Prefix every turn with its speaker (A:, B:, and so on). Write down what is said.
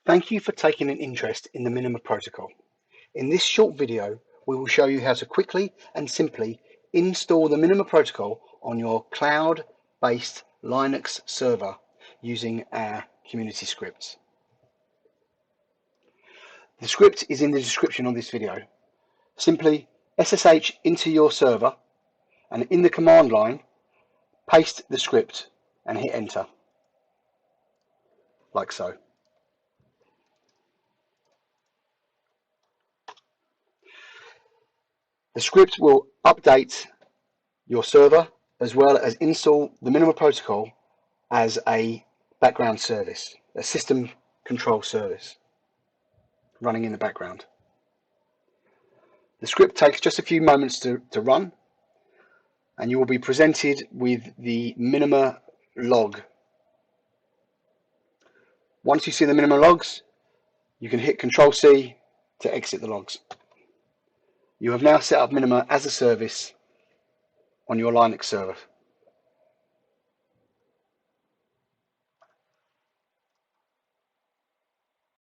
A: Thank you for taking an interest in the Minima Protocol. In this short video, we will show you how to quickly and simply install the Minima Protocol on your cloud-based Linux server using our community scripts. The script is in the description of this video. Simply SSH into your server and in the command line, paste the script and hit enter, like so. The script will update your server as well as install the Minima Protocol as a background service, a system control service running in the background. The script takes just a few moments to run, and you will be presented with the Minima log. Once you see the Minima logs, you can hit Control-C to exit the logs. You have now set up Minima as a service on your Linux server.